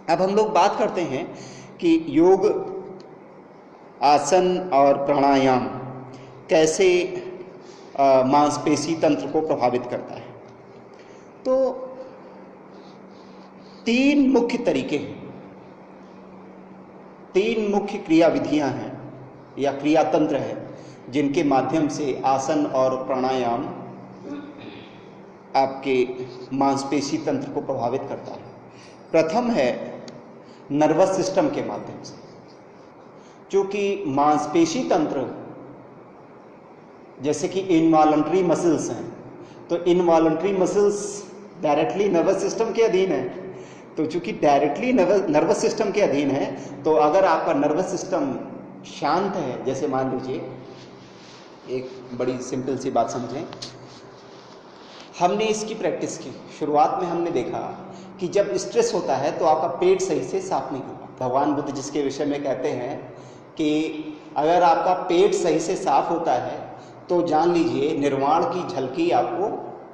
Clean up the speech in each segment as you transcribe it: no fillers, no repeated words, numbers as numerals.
अब हम लोग बात करते हैं कि योग, आसन और प्राणायाम कैसे मांसपेशी तंत्र को प्रभावित करता है। तो तीन मुख्य तरीके हैं, तीन मुख्य क्रिया विधियां हैं या क्रिया तंत्र है जिनके माध्यम से आसन और प्राणायाम आपके मांसपेशी तंत्र को प्रभावित करता है। प्रथम है नर्वस सिस्टम के माध्यम से, क्योंकि मांसपेशी तंत्र जैसे कि इनवॉलंटरी मसल्स हैं, तो involuntary muscles directly nervous system के अधीन है। तो चूंकि डायरेक्टली नर्वस सिस्टम के अधीन है, तो अगर आपका नर्वस सिस्टम शांत है, जैसे मान लीजिए एक बड़ी सिंपल सी बात समझें, हमने इसकी प्रैक्टिस की, शुरुआत में हमने देखा कि जब स्ट्रेस होता है तो आपका पेट सही से साफ नहीं होता। भगवान बुद्ध जिसके विषय में कहते हैं कि अगर आपका पेट सही से साफ होता है तो जान लीजिए निर्वाण की झलकी आपको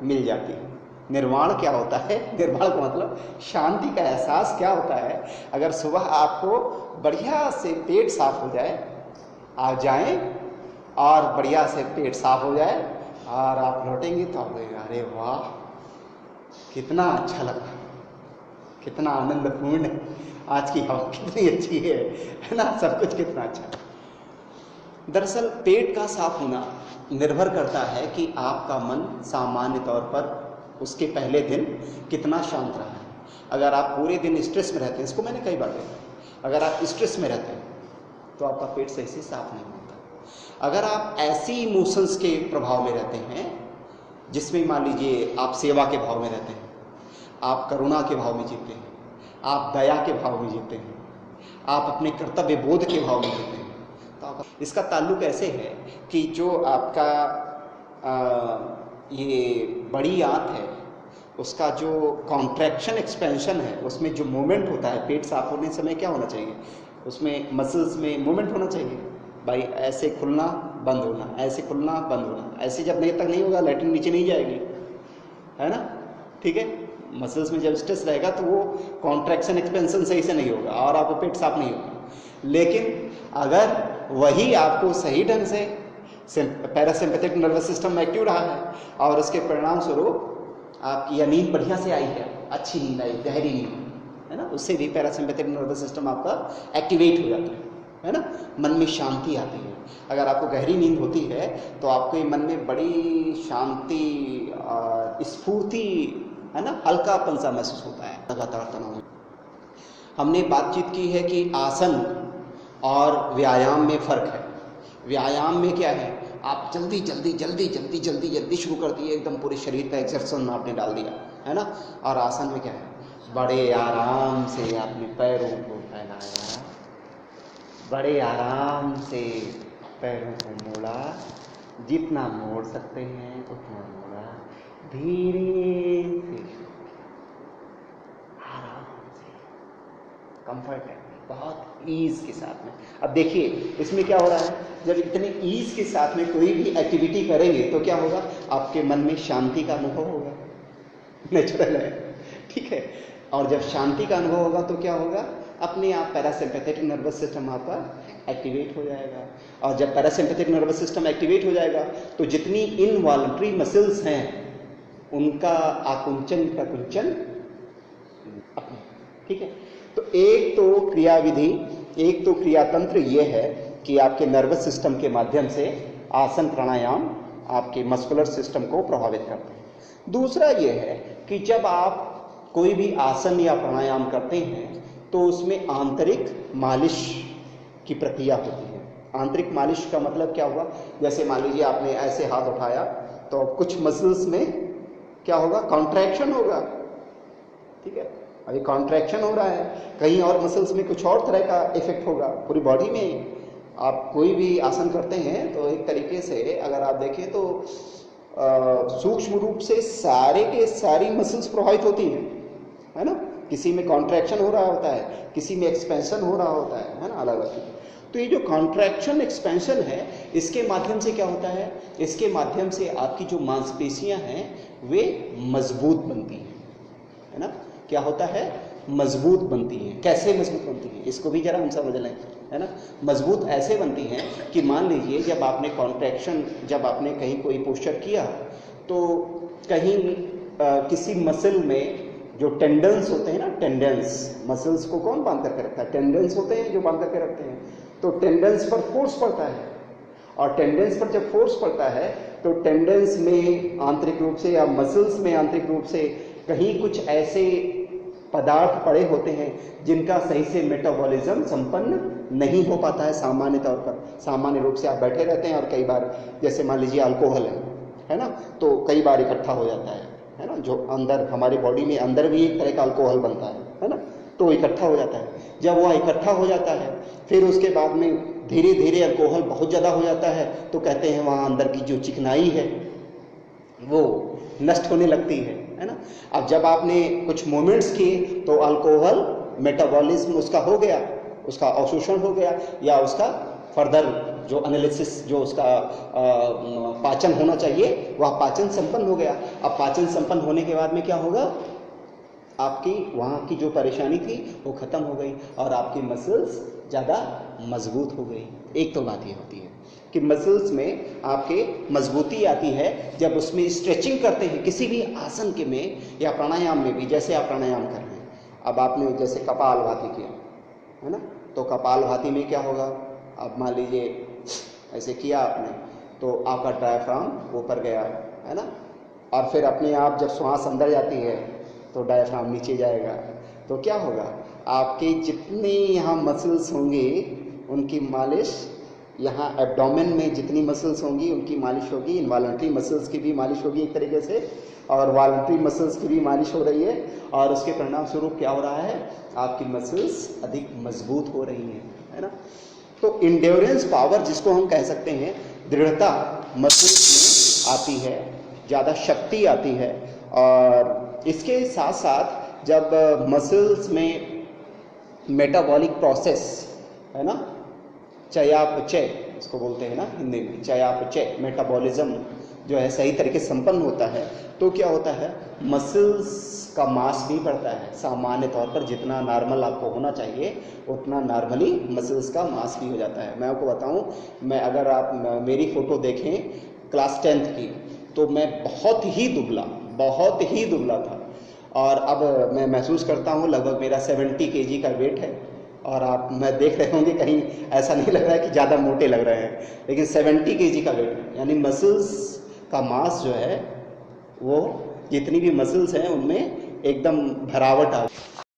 मिल जाती है। निर्वाण क्या होता है? निर्वाण का मतलब शांति का एहसास क्या होता है। अगर सुबह आपको बढ़िया से पेट साफ हो जाए, आप जाएं और बढ़िया से पेट साफ हो जाए और आप लौटेंगे तो आप कहेंगे अरे वाह कितना अच्छा लगा, कितना आनंदपूर्ण है, आज की हवा कितनी अच्छी है ना, सब कुछ कितना अच्छा है। दरअसल पेट का साफ होना निर्भर करता है कि आपका मन सामान्य तौर पर उसके पहले दिन कितना शांत रहा है। अगर आप पूरे दिन स्ट्रेस में रहते हैं, इसको मैंने कई बार देखा, अगर आप स्ट्रेस में रहते हैं तो आपका पेट सही से साफ नहीं होता। अगर आप ऐसी इमोशंस के प्रभाव में रहते हैं जिसमें मान लीजिए आप सेवा के भाव में रहते हैं, आप करुणा के भाव में जीते हैं, आप दया के भाव में जीते हैं, आप अपने कर्तव्य बोध के भाव में जीते हैं, तो इसका ताल्लुक ऐसे है कि जो आपका ये बड़ी आंत है उसका जो कॉन्ट्रैक्शन एक्सपेंशन है, उसमें जो मूवमेंट होता है, पेट साफ होने समय क्या होना चाहिए, उसमें मसल्स में मूवमेंट होना चाहिए भाई, ऐसे खुलना बंद होना, ऐसे खुलना बंद होना। ऐसे जब नहीं तक नहीं होगा लैट्रिन नीचे नहीं जाएगी, है ना, ठीक है। मसल्स में जब स्ट्रेस रहेगा तो वो कॉन्ट्रैक्शन एक्सपेंशन सही से नहीं होगा और आपको पेट साफ नहीं होगा। लेकिन अगर वही आपको सही ढंग से पैरासिम्पैथिक नर्वस सिस्टम एक्टिव रहा है और उसके परिणाम स्वरूप आपकी या नींद बढ़िया से आई है, अच्छी नींद आई, गहरी नींद, है ना, उससे भी पैरासिम्पैथिक नर्वस सिस्टम आपका एक्टिवेट हो जाता है ना, मन में शांति आती है। अगर आपको गहरी नींद होती है तो आपके मन में बड़ी शांति, स्फूर्ति, है ना, हल्कापन सा महसूस होता है। लगातार तनाव हमने बातचीत की है कि आसन और व्यायाम में फर्क है। व्यायाम में क्या है, आप जल्दी जल्दी जल्दी जल्दी जल्दी जल्दी शुरू कर दिए, एकदम पूरे शरीर का एक्सरसाइज आपने डाल दिया, है ना। और आसन में क्या है, बड़े आराम से आपने पैरों को फैलाया, बड़े आराम से पैरों को मोड़ा, जितना मोड़ सकते हैं उतना मोड़ा, धीरे से, आराम से, कंफर्ट है, बहुत ईज के साथ में। अब देखिए इसमें क्या हो रहा है, जब इतने ईज के साथ में कोई भी एक्टिविटी करेंगे तो क्या होगा, आपके मन में शांति का अनुभव होगा, नेचुरल है, ठीक है। और जब शांति का अनुभव होगा तो क्या होगा, अपने आप पैरासिम्पैथिक नर्वस सिस्टम आपका एक्टिवेट हो जाएगा। और जब पैरासिम्पैथिक नर्वस सिस्टम एक्टिवेट हो जाएगा तो जितनी इनवॉलंटरी मसल्स हैं उनका आकुंचन प्रकुंचन अपने, ठीक है। तो एक तो क्रियाविधि, एक तो क्रियातंत्र ये है कि आपके नर्वस सिस्टम के माध्यम से आसन प्राणायाम आपके मस्कुलर सिस्टम को प्रभावित करते हैं। दूसरा ये है कि जब आप कोई भी आसन या प्राणायाम करते हैं तो उसमें आंतरिक मालिश की प्रक्रिया होती है। आंतरिक मालिश का मतलब क्या हुआ, जैसे मान लीजिए आपने ऐसे हाथ उठाया तो कुछ मसल्स में क्या होगा, कॉन्ट्रैक्शन होगा, ठीक है। अभी कॉन्ट्रैक्शन हो रहा है, कहीं और मसल्स में कुछ और तरह का इफेक्ट होगा। पूरी बॉडी में आप कोई भी आसन करते हैं तो एक तरीके से अगर आप देखें तो सूक्ष्म रूप से सारे के सारी मसल्स प्रभावित होती हैं, है ना। किसी में कॉन्ट्रैक्शन हो रहा होता है, किसी में एक्सपेंशन हो रहा होता है ना, अलग अलग। तो ये जो कॉन्ट्रैक्शन एक्सपेंशन है, इसके माध्यम से क्या होता है, इसके माध्यम से आपकी जो मांसपेशियां हैं वे मजबूत बनती हैं, है ना। क्या होता है, मजबूत बनती हैं। कैसे मजबूत बनती हैं इसको भी जरा हम समझ लें, है ना। मजबूत ऐसे बनती हैं कि मान लीजिए जब आपने कॉन्ट्रैक्शन, जब आपने कहीं कोई पोस्चर किया तो कहीं किसी मसल में जो टेंडन्स होते हैं ना, टेंडन्स, मसल्स को कौन बांध करके रखता है? टेंडन्स होते हैं जो बांध करके रखते हैं। तो टेंडन्स पर फोर्स पड़ता है, और टेंडन्स पर जब फोर्स पड़ता है तो टेंडन्स में आंतरिक रूप से या मसल्स में आंतरिक रूप से कहीं कुछ ऐसे पदार्थ पड़े होते हैं जिनका सही से मेटाबॉलिज्म संपन्न नहीं हो पाता है सामान्य तौर पर। सामान्य रूप से आप बैठे रहते हैं और कई बार, जैसे मान लीजिए अल्कोहल है ना, तो कई बार इकट्ठा हो जाता है ना, जो अंदर हमारी बॉडी में अंदर भी एक तरह का अल्कोहल बनता है ना, तो इकट्ठा हो जाता है। जब वह इकट्ठा हो जाता है फिर उसके बाद में धीरे धीरे अल्कोहल बहुत ज़्यादा हो जाता है, तो कहते हैं वहाँ अंदर की जो चिकनाई है वो नष्ट होने लगती है ना। अब जब आपने कुछ मोमेंट्स किए तो अल्कोहल मेटाबॉलिज्म उसका हो गया, उसका अवशोषण हो गया, या उसका फर्दर जो एनालिसिस, जो उसका पाचन होना चाहिए वह पाचन संपन्न हो गया। अब पाचन संपन्न होने के बाद में क्या होगा, आपकी वहाँ की जो परेशानी थी वो खत्म हो गई और आपकी मसल्स ज़्यादा मजबूत हो गई। एक तो बात ये होती है कि मसल्स में आपके मजबूती आती है जब उसमें स्ट्रेचिंग करते हैं किसी भी आसन के में या प्राणायाम में भी। जैसे आप प्राणायाम कर रहे हैं, अब आपने जैसे कपालभाति किया है ना, तो कपालभाति में क्या होगा, अब मान लीजिए ऐसे किया आपने तो आपका डायफ्राम ऊपर गया है ना, और फिर अपने आप जब श्वास अंदर जाती है तो डायफ्राम नीचे जाएगा। तो क्या होगा, आपके जितने यहाँ मसल्स होंगे उनकी मालिश, यहाँ एब्डोमेन में जितनी मसल्स होंगी उनकी मालिश होगी, इनवॉलंटरी मसल्स की भी मालिश होगी एक तरीके से, और वॉलंटरी मसल्स की भी मालिश हो रही है, और उसके परिणाम स्वरूप क्या हो रहा है, आपकी मसल्स अधिक मजबूत हो रही हैं, है ना। तो इंड्योरेंस पावर जिसको हम कह सकते हैं, दृढ़ता मसल्स में आती है, ज़्यादा शक्ति आती है। और इसके साथ साथ जब मसल्स में मेटाबॉलिक प्रोसेस है ना, चयापचय इसको बोलते हैं ना हिंदी में, चयापचय, मेटाबॉलिज्म जो है सही तरीके से संपन्न होता है, तो क्या होता है, मसल्स का मास भी बढ़ता है। सामान्य तौर पर जितना नॉर्मल आपको होना चाहिए उतना नॉर्मली मसल्स का मास भी हो जाता है। मैं आपको बताऊं, मैं अगर आप मेरी फ़ोटो देखें क्लास 10th की, तो मैं बहुत ही दुबला था, और अब मैं महसूस करता हूँ लगभग मेरा 70 kg का वेट है। और आप, मैं देख रहे होंगे कहीं ऐसा नहीं लग रहा है कि ज़्यादा मोटे लग रहे हैं, लेकिन 70 kg का वेट है, यानी मसल्स का मास जो है वो जितनी भी मसल्स हैं उनमें एकदम भरावट आ